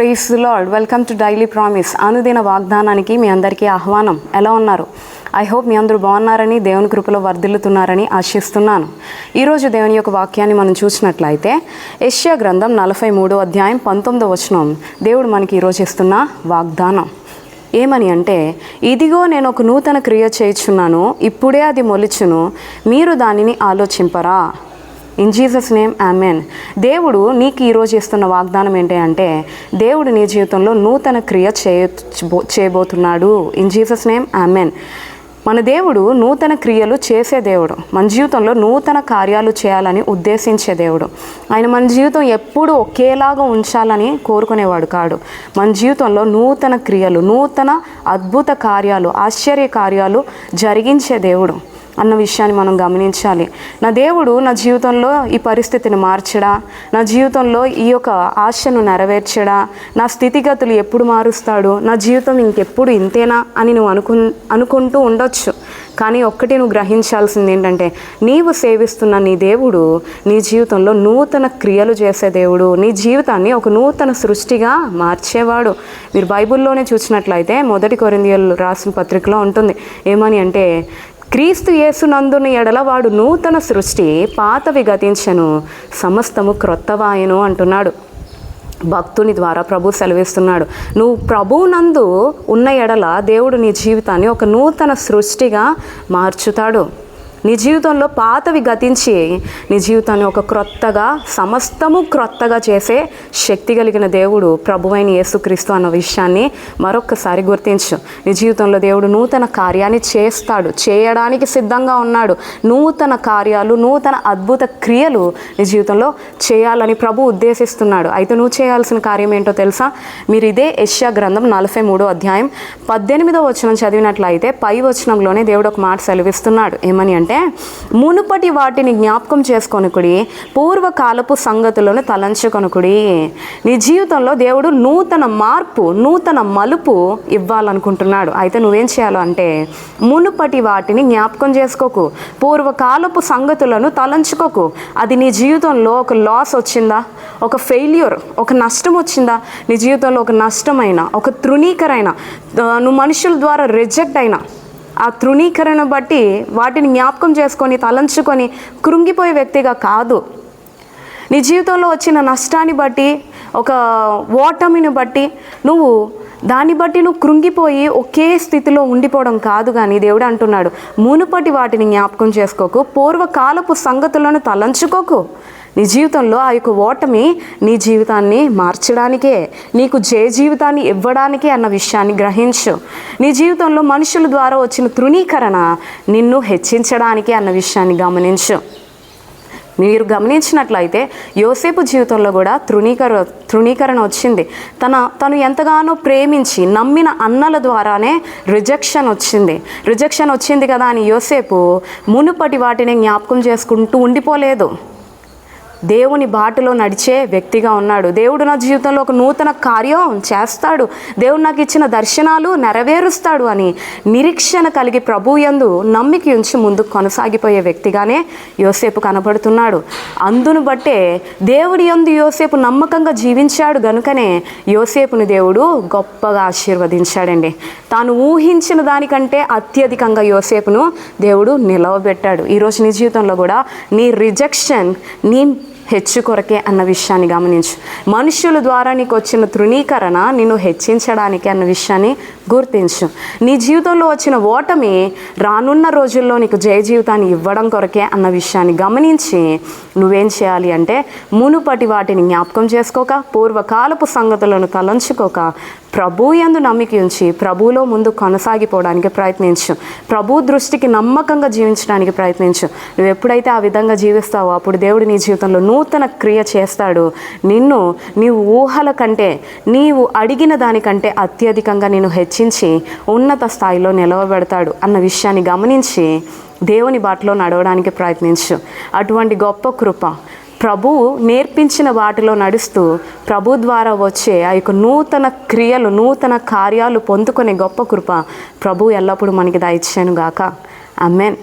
Praise the lord. Welcome to daily promise. అనుదిన వాగ్దానానికి మీ అందరికీ ఆహ్వానం. ఎలా ఉన్నారు? ఐ హోప్ మీ అందరూ బాగున్నారని, దేవుని కృపలో వర్ధిల్లుతున్నారని ఆశిస్తున్నాను. ఈరోజు దేవుని యొక్క వాక్యాన్ని మనం చూసినట్లయితే యెషయా గ్రంథం 43వ అధ్యాయం 19వ వచనం దేవుడు మనకి ఈరోజు ఇస్తున్న వాగ్దానం ఏమని అంటే, ఇదిగో నేను ఒక నూతన క్రియ చేయుచున్నాను, ఇప్పుడే అది మొలుచును, మీరు దానిని ఆలోచింపరా. In Jesus name amen. దేవుడు నీకు ఈరోజు ఇస్తున్న వాగ్దానం ఏంటి అంటే, దేవుడు నీ జీవితంలో నూతన క్రియ చేయబోతున్నాడు. In Jesus name amen. మన దేవుడు నూతన క్రియలు చేసే దేవుడు. మన జీవితంలో నూతన కార్యాలు చేయాలని ఉద్దేశించే దేవుడు. ఆయన మన జీవితం ఎప్పుడూ ఒకేలాగా ఉంచాలని కోరుకునేవాడు కాడు. మన జీవితంలో నూతన క్రియలు, నూతన అద్భుత కార్యాలు, ఆశ్చర్య కార్యాలు జరిగించే దేవుడు అన్న విషయాన్ని మనం గమనించాలి. నా దేవుడు నా జీవితంలో ఈ పరిస్థితిని మార్చడా, నా జీవితంలో ఈ యొక్క ఆశను నెరవేర్చడా, నా స్థితిగతులు ఎప్పుడు మారుస్తాడు, నా జీవితం ఇంకెప్పుడు ఇంతేనా అని నువ్వు అనుకుంటూ ఉండొచ్చు. కానీ ఒక్కటి నువ్వు గ్రహించాల్సింది ఏంటంటే, నీవు సేవిస్తున్న నీ దేవుడు నీ జీవితంలో నూతన క్రియలు చేసే దేవుడు. నీ జీవితాన్ని ఒక నూతన సృష్టిగా మార్చేవాడు. మీరు బైబిల్లోనే చూసినట్లయితే 1 కొరింథీయులు రాసిన పత్రికలో ఉంటుంది. ఏమని అంటే, క్రీస్తు యేసునందున ఎడల వాడు నూతన సృష్టి, పాతవి గతించెను, సమస్తము క్రొత్తవాయెను అంటున్నాడు. భక్తుని ద్వారా ప్రభు సెలవిస్తున్నాడు. నువ్వు ప్రభువునందు ఉన్న ఎడల దేవుడు నీ జీవితాన్ని ఒక నూతన సృష్టిగా మార్చుతాడు. నీ జీవితంలో పాతవి గతించి నీ జీవితాన్ని ఒక క్రొత్తగా, సమస్తము క్రొత్తగా చేసే శక్తి కలిగిన దేవుడు ప్రభువైన యేసుక్రీస్తు అన్న విషయాన్ని మరొక్కసారి గుర్తించు. నీ జీవితంలో దేవుడు నూతన కార్యాన్ని చేస్తాడు, చేయడానికి సిద్ధంగా ఉన్నాడు. నూతన కార్యాలు, నూతన అద్భుత క్రియలు నీ జీవితంలో చేయాలని ప్రభు ఉద్దేశిస్తున్నాడు. అయితే నువ్వు చేయాల్సిన కార్యం ఏంటో తెలుసా? మీరు ఇదే యెషయా గ్రంథం 43వ అధ్యాయం 18వ వచనం చదివినట్లయితే పై వచనంలోనే దేవుడు ఒక మాట సెలవిస్తున్నాడు. ఏమని అంటే, మునుపటి వాటిని జ్ఞాపకం చేసుకొనుకుడి, పూర్వకాలపు సంగతులను తలంచుకొనుకుడి. నీ జీవితంలో దేవుడు నూతన మార్పు, నూతన మలుపు ఇవ్వాలనుకుంటున్నాడు. అయితే నువ్వేం చేయాలో అంటే, మునుపటి వాటిని జ్ఞాపకం చేసుకోకు, పూర్వకాలపు సంగతులను తలంచుకోకు. అది నీ జీవితంలో ఒక లాస్ వచ్చిందా, ఒక ఫెయిల్యూర్, ఒక నష్టం వచ్చిందా, నీ జీవితంలో ఒక నష్టమైన, ఒక తృణీకరైన, నువ్వు మనుషుల ద్వారా రిజెక్ట్ అయినా ఆ తృణీకరణ బట్టి వాటిని జ్ఞాపకం చేసుకొని తలంచుకొని కృంగిపోయే వ్యక్తిగా కాదు. నీ జీవితంలో వచ్చిన నష్టాన్ని బట్టి, ఒక ఓటమిని బట్టి దాన్ని బట్టి నువ్వు కృంగిపోయి ఒకే స్థితిలో ఉండిపోవడం కాదు. కానీ దేవుడు అంటున్నాడు, మునుపటి వాటిని జ్ఞాపకం చేసుకోకు, పూర్వకాలపు సంగతులను తలంచుకోకు. నీ జీవితంలో ఆ యొక్క ఓటమి నీ జీవితాన్ని మార్చడానికే, నీకు జయ జీవితాన్ని ఇవ్వడానికే అన్న విషయాన్ని గ్రహించు. నీ జీవితంలో మనుషుల ద్వారా వచ్చిన తృణీకరణ నిన్ను హెచ్చించడానికే అన్న విషయాన్ని గమనించు. మీరు గమనించినట్లయితే యోసేపు జీవితంలో కూడా తృణీకరణ వచ్చింది. తను ఎంతగానో ప్రేమించి నమ్మిన అన్నల ద్వారానే రిజెక్షన్ వచ్చింది కదా అని యోసేపు మునుపటి వాటిని జ్ఞాపకం చేసుకుంటూ ఉండిపోలేదు. దేవుని బాటలో నడిచే వ్యక్తిగా ఉన్నాడు. దేవుడు నా జీవితంలో ఒక నూతన కార్యం చేస్తాడు, దేవుడు నాకు ఇచ్చిన దర్శనాలు నెరవేరుస్తాడు అని నిరీక్షణ కలిగి ప్రభు యందు నమ్మిక ఉంచి ముందుకు కొనసాగిపోయే వ్యక్తిగానే యోసేపు కనబడుతున్నాడు. అందును బట్టే దేవుడి యందు యోసేపు నమ్మకంగా జీవించాడు గనుకనే యోసేపుని దేవుడు గొప్పగా ఆశీర్వదించాడండి. తాను ఊహించిన దానికంటే అత్యధికంగా యోసేపును దేవుడు నిలవబెట్టాడు. ఈరోజు నీ జీవితంలో కూడా నీ రిజెక్షన్ నీ హెచ్చు కొరకే అన్న విషయాన్ని గమనించు. మనుషుల ద్వారా నీకు వచ్చిన తృణీకరణ నిన్ను హెచ్చించడానికి అన్న విషయాన్ని గుర్తించు. నీ జీవితంలో వచ్చిన ఓటమి రానున్న రోజుల్లో నీకు జయ జీవితాన్ని ఇవ్వడం కొరకే అన్న విషయాన్ని గమనించి నువ్వేం చేయాలి అంటే, మునుపటి వాటిని జ్ఞాపకం చేసుకోక, పూర్వకాలపు సంగతులను తలంచుకోక, ప్రభు యందు నమ్మిక ఉంచి ప్రభువులో ముందు కొనసాగిపోవడానికి ప్రయత్నించు. ప్రభు దృష్టికి నమ్మకంగా జీవించడానికి ప్రయత్నించు. నువ్వు ఎప్పుడైతే ఆ విధంగా జీవిస్తావో అప్పుడు దేవుడు నీ జీవితంలో నూతన క్రియ చేస్తాడు. నీవు ఊహల కంటే, నీవు అడిగిన దానికంటే అత్యధికంగా నిన్ను హెచ్చించి ఉన్నత స్థాయిలో నిలవబెడతాడు అన్న విషయాన్ని గమనించి దేవుని బాటలో నడవడానికి ప్రయత్నించు. అటువంటి గొప్ప కృప ప్రభువు నేర్పించిన వాటిలో నడుస్తూ ప్రభు ద్వారా వచ్చే ఆ యొక్క నూతన క్రియలు, నూతన కార్యాలు పొందుకునే గొప్ప కృప ప్రభు ఎల్లప్పుడూ మనకి దయచేయను గాక. ఆమేన్.